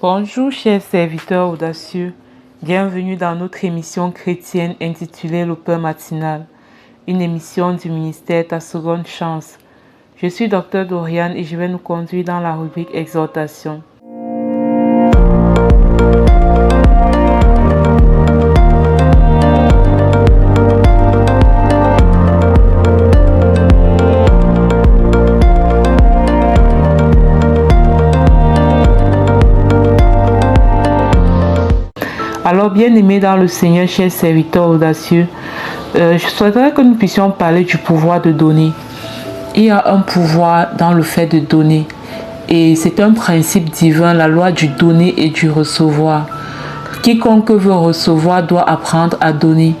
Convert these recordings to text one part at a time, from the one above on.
Bonjour chers serviteurs audacieux, bienvenue dans notre émission chrétienne intitulée Le Pain matinal, une émission du ministère Ta Seconde Chance. Je suis Dr Doriane et je vais nous conduire dans la rubrique Exhortation. Alors, bien-aimés dans le Seigneur, chers serviteurs audacieux, je souhaiterais que nous puissions parler du pouvoir de donner. Il y a un pouvoir dans le fait de donner. Et c'est un principe divin, la loi du donner et du recevoir. Quiconque veut recevoir doit apprendre à donner.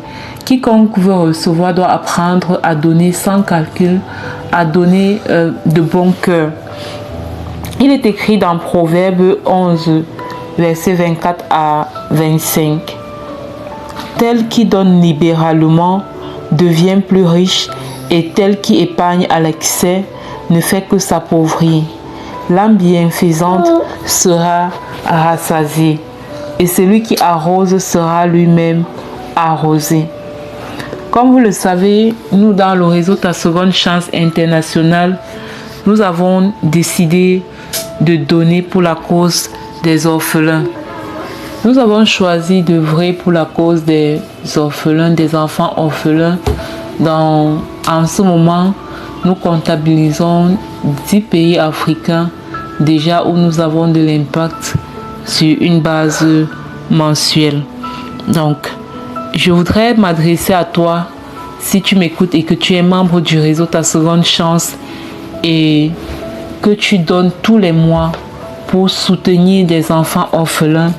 Quiconque veut recevoir doit apprendre à donner sans calcul, à donner de bon cœur. Il est écrit dans Proverbe 11, versets 24 à 25. Tel qui donne libéralement devient plus riche et tel qui épargne à l'excès ne fait que s'appauvrir. L'âme bienfaisante sera rassasiée et celui qui arrose sera lui-même arrosé. Comme vous le savez, nous dans le réseau Ta Seconde Chance International, nous avons décidé de donner pour la cause des orphelins. Nous avons choisi d'œuvrer pour la cause des orphelins, des enfants orphelins. En ce moment, nous comptabilisons 10 pays africains déjà où nous avons de l'impact sur une base mensuelle. Donc, je voudrais m'adresser à toi, si tu m'écoutes et que tu es membre du réseau Ta Seconde Chance et que tu donnes tous les mois pour soutenir des enfants orphelins,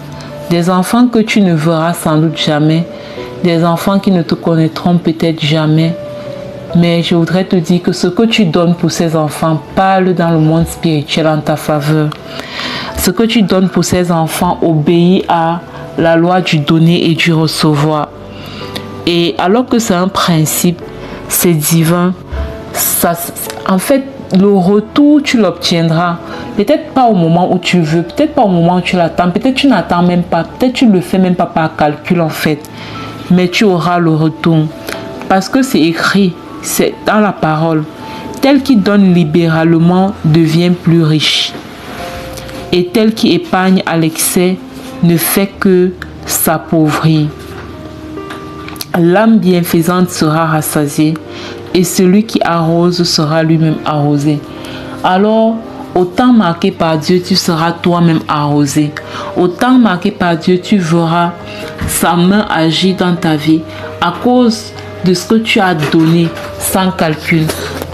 des enfants que tu ne verras sans doute jamais, des enfants qui ne te connaîtront peut-être jamais. Mais je voudrais te dire que ce que tu donnes pour ces enfants parle dans le monde spirituel en ta faveur. Ce que tu donnes pour ces enfants obéit à la loi du donner et du recevoir. Et alors que c'est un principe, c'est divin, en fait, le retour, tu l'obtiendras. Peut-être pas au moment où tu veux, peut-être pas au moment où tu l'attends, peut-être tu n'attends même pas, peut-être tu ne le fais même pas par calcul en fait. Mais tu auras le retour. Parce que c'est écrit, c'est dans la parole. Tel qui donne libéralement devient plus riche. Et tel qui épargne à l'excès ne fait que s'appauvrir. L'âme bienfaisante sera rassasiée et celui qui arrose sera lui-même arrosé. Alors, au temps marqué par Dieu, tu seras toi-même arrosé. Au temps marqué par Dieu, tu verras sa main agir dans ta vie à cause de ce que tu as donné sans calcul,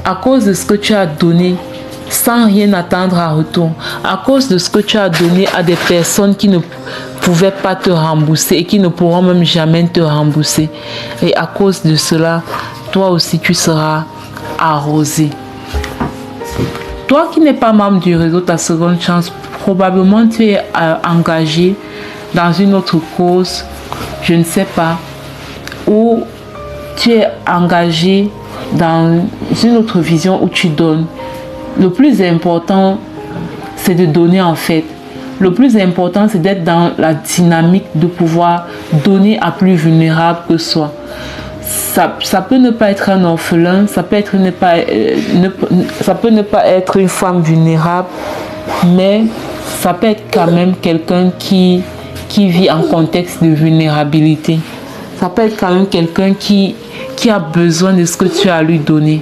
à cause de ce que tu as donné sans rien attendre en retour, à cause de ce que tu as donné à des personnes qui ne pouvaient pas te rembourser et qui ne pourront même jamais te rembourser. Et à cause de cela, toi aussi tu seras arrosé. Toi qui n'es pas membre du réseau Ta Seconde Chance, probablement tu es engagé dans une autre cause, je ne sais pas, ou tu es engagé dans une autre vision où tu donnes. Le plus important, c'est de donner en fait. Le plus important, c'est d'être dans la dynamique de pouvoir donner à plus vulnérable que soi. Ça peut ne pas être un orphelin, ça peut ne pas être une femme vulnérable, mais ça peut être quand même quelqu'un qui vit en contexte de vulnérabilité. Ça peut être quand même quelqu'un qui a besoin de ce que tu as à lui donner.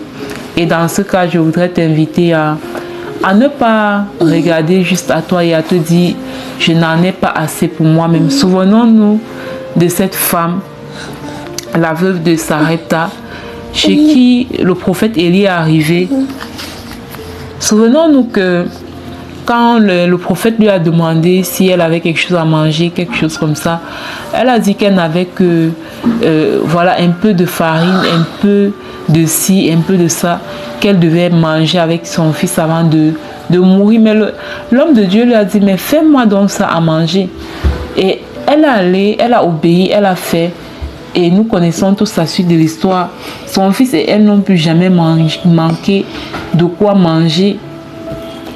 Et dans ce cas, je voudrais t'inviter à ne pas regarder juste à toi et à te dire « je n'en ai pas assez pour moi-même ». Souvenons-nous de cette femme, la veuve de Sarepta, chez qui le prophète Élie est arrivé. Souvenons-nous que quand le prophète lui a demandé si elle avait quelque chose à manger, quelque chose comme ça, elle a dit qu'elle n'avait que un peu de farine, un peu de ci, un peu de ça, qu'elle devait manger avec son fils avant de mourir. Mais l'homme de Dieu lui a dit, mais fais-moi donc ça à manger. Et elle est allée, elle a obéi, elle a fait. Et nous connaissons tous la suite de l'histoire. Son fils et elle n'ont plus jamais manqué de quoi manger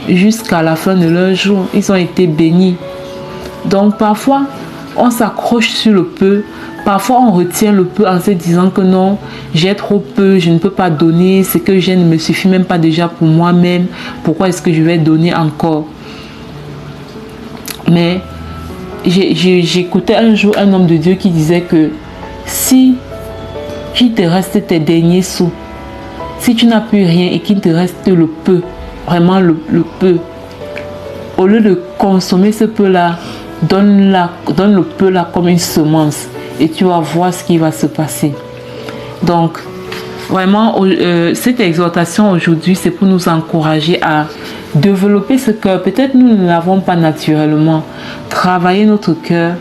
jusqu'à la fin de leur jour. Ils ont été bénis. Donc parfois, on s'accroche sur le peu. Parfois, on retient le peu en se disant que non, j'ai trop peu, je ne peux pas donner. Ce que j'ai ne me suffit même pas déjà pour moi-même. Pourquoi est-ce que je vais donner encore? Mais j'écoutais un jour un homme de Dieu qui disait que si il te reste tes derniers sous, si tu n'as plus rien et qu'il te reste le peu, vraiment le peu, au lieu de consommer ce peu-là, donne le peu-là comme une semence et tu vas voir ce qui va se passer. Donc, vraiment, cette exhortation aujourd'hui, c'est pour nous encourager à développer ce cœur. Peut-être nous ne l'avons pas naturellement. Travailler notre cœur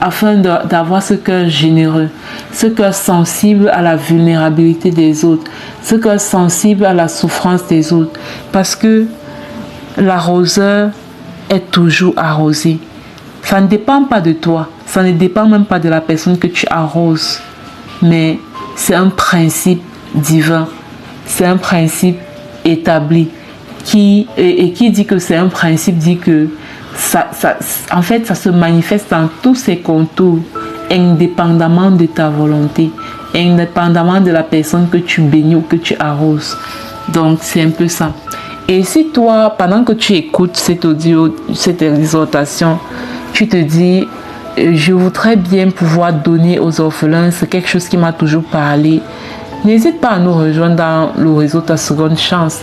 afin d'avoir ce cœur généreux, ce cœur sensible à la vulnérabilité des autres, ce cœur sensible à la souffrance des autres. Parce que l'arroseur est toujours arrosé. Ça ne dépend pas de toi, ça ne dépend même pas de la personne que tu arroses, mais c'est un principe divin, c'est un principe établi qui dit que c'est un principe, dit que en fait, ça se manifeste dans tous ses contours, indépendamment de ta volonté, indépendamment de la personne que tu bénis ou que tu arroses. Donc, c'est un peu ça. Et si toi, pendant que tu écoutes cet audio, cette exhortation, tu te dis, je voudrais bien pouvoir donner aux orphelins, c'est quelque chose qui m'a toujours parlé, n'hésite pas à nous rejoindre dans le réseau Ta Seconde Chance.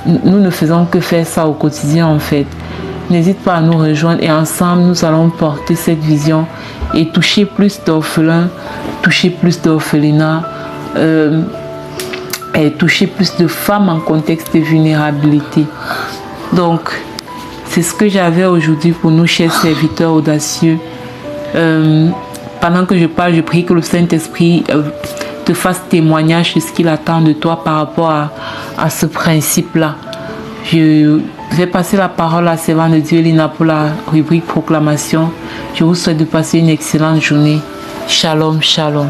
Nous ne faisons que faire ça au quotidien en fait. N'hésite pas à nous rejoindre et ensemble, nous allons porter cette vision et toucher plus d'orphelins, toucher plus d'orphelinats, et toucher plus de femmes en contexte de vulnérabilité. Donc, c'est ce que j'avais aujourd'hui pour nous, chers serviteurs audacieux. Pendant que je parle, je prie que le Saint-Esprit te fasse témoignage de ce qu'il attend de toi par rapport à ce principe-là. Je vais passer la parole à Servante de Dieu Lina pour la rubrique proclamation. Je vous souhaite de passer une excellente journée. Shalom, shalom.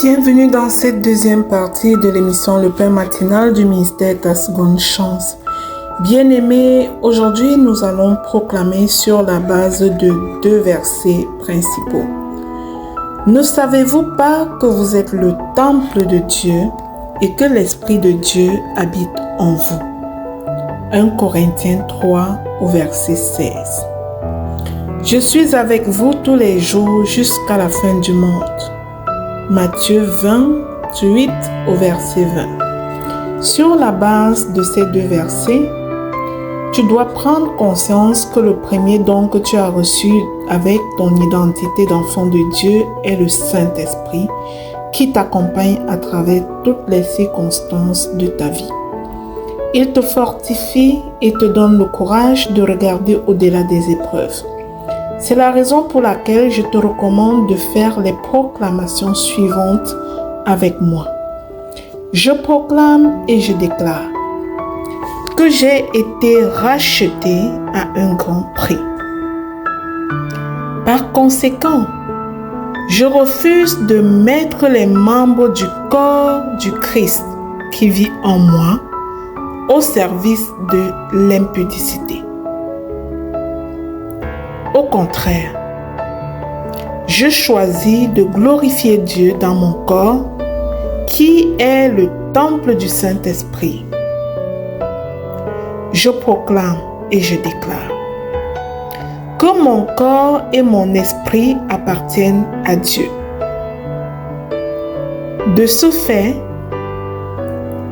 Bienvenue dans cette deuxième partie de l'émission Le Pain Matinal du ministère Ta Seconde Chance. Bien-aimés, aujourd'hui nous allons proclamer sur la base de 2 versets principaux. Ne savez-vous pas que vous êtes le temple de Dieu et que l'Esprit de Dieu habite en vous? 1 Corinthiens 3 au verset 16. Je suis avec vous tous les jours jusqu'à la fin du monde. Matthieu 28 au verset 20. Sur la base de ces 2 versets, tu dois prendre conscience que le premier don que tu as reçu avec ton identité d'enfant de Dieu est le Saint-Esprit qui t'accompagne à travers toutes les circonstances de ta vie. Il te fortifie et te donne le courage de regarder au-delà des épreuves. C'est la raison pour laquelle je te recommande de faire les proclamations suivantes avec moi. Je proclame et je déclare que j'ai été racheté à un grand prix. Par conséquent, je refuse de mettre les membres du corps du Christ qui vit en moi au service de l'impudicité. Au contraire, je choisis de glorifier Dieu dans mon corps, qui est le temple du Saint-Esprit. Je proclame et je déclare que mon corps et mon esprit appartiennent à Dieu. De ce fait,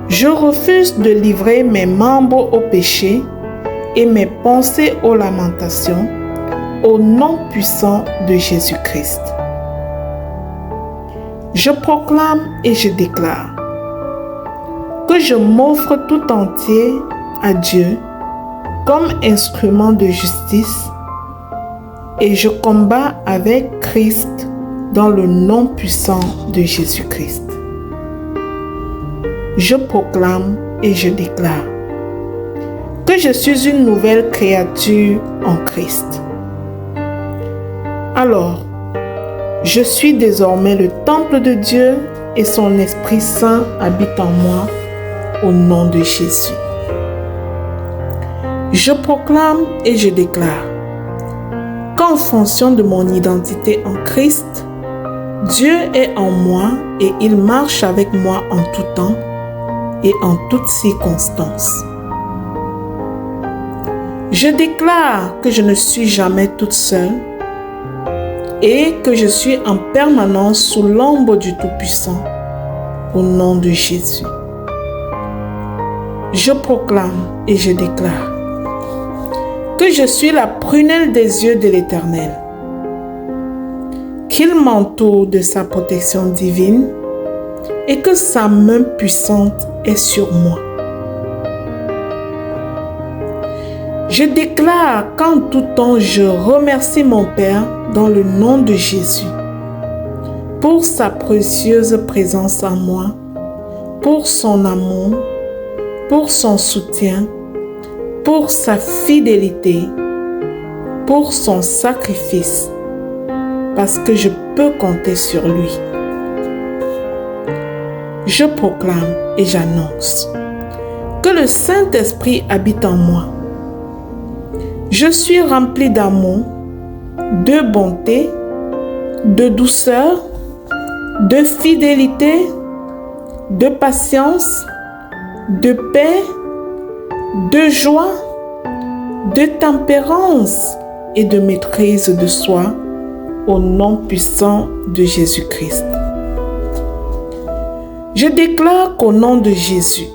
je refuse de livrer mes membres au péché et mes pensées aux lamentations, au nom puissant de Jésus-Christ. Je proclame et je déclare que je m'offre tout entier à Dieu comme instrument de justice et je combats avec Christ dans le nom puissant de Jésus-Christ. Je proclame et je déclare que je suis une nouvelle créature en Christ. Alors, je suis désormais le temple de Dieu et son Esprit Saint habite en moi au nom de Jésus. Je proclame et je déclare qu'en fonction de mon identité en Christ, Dieu est en moi et il marche avec moi en tout temps et en toutes circonstances. Je déclare que je ne suis jamais toute seule et que je suis en permanence sous l'ombre du Tout-Puissant au nom de Jésus. Je proclame et je déclare que je suis la prunelle des yeux de l'Éternel, qu'il m'entoure de sa protection divine et que sa main puissante est sur moi. Je déclare qu'en tout temps, je remercie mon Père dans le nom de Jésus pour sa précieuse présence en moi, pour son amour, pour son soutien, pour sa fidélité, pour son sacrifice, parce que je peux compter sur lui. Je proclame et j'annonce que le Saint-Esprit habite en moi. Je suis rempli d'amour, de bonté, de douceur, de fidélité, de patience, de paix, de joie, de tempérance et de maîtrise de soi au nom puissant de Jésus-Christ. Je déclare qu'au nom de Jésus,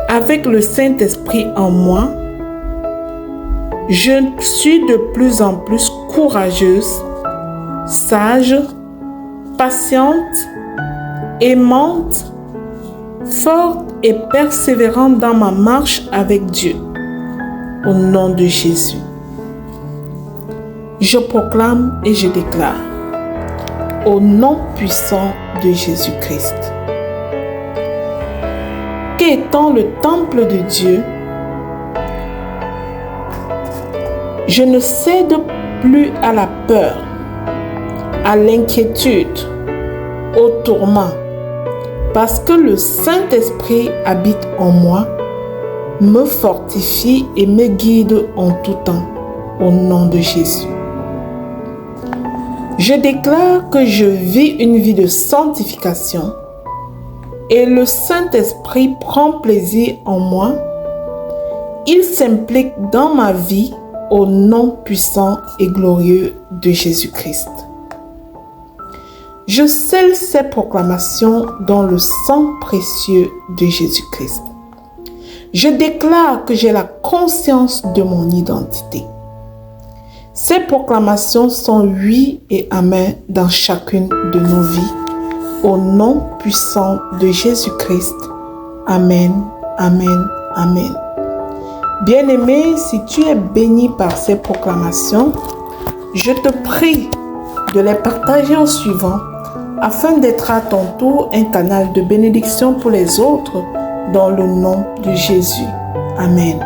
avec le Saint-Esprit en moi, je suis de plus en plus courageuse, sage, patiente, aimante, forte et persévérante dans ma marche avec Dieu. Au nom de Jésus. Je proclame et je déclare au nom puissant de Jésus-Christ qu'étant le temple de Dieu, je ne cède plus à la peur, à l'inquiétude, au tourment, parce que le Saint-Esprit habite en moi, me fortifie et me guide en tout temps, au nom de Jésus. Je déclare que je vis une vie de sanctification et le Saint-Esprit prend plaisir en moi. Il s'implique dans ma vie au nom puissant et glorieux de Jésus-Christ. Je scelle ces proclamations dans le sang précieux de Jésus-Christ. Je déclare que j'ai la conscience de mon identité. Ces proclamations sont oui et amen dans chacune de nos vies. Au nom puissant de Jésus-Christ. Amen, amen, amen. Bien-aimé, si tu es béni par ces proclamations, je te prie de les partager aux suivants afin d'être à ton tour un canal de bénédiction pour les autres dans le nom de Jésus. Amen.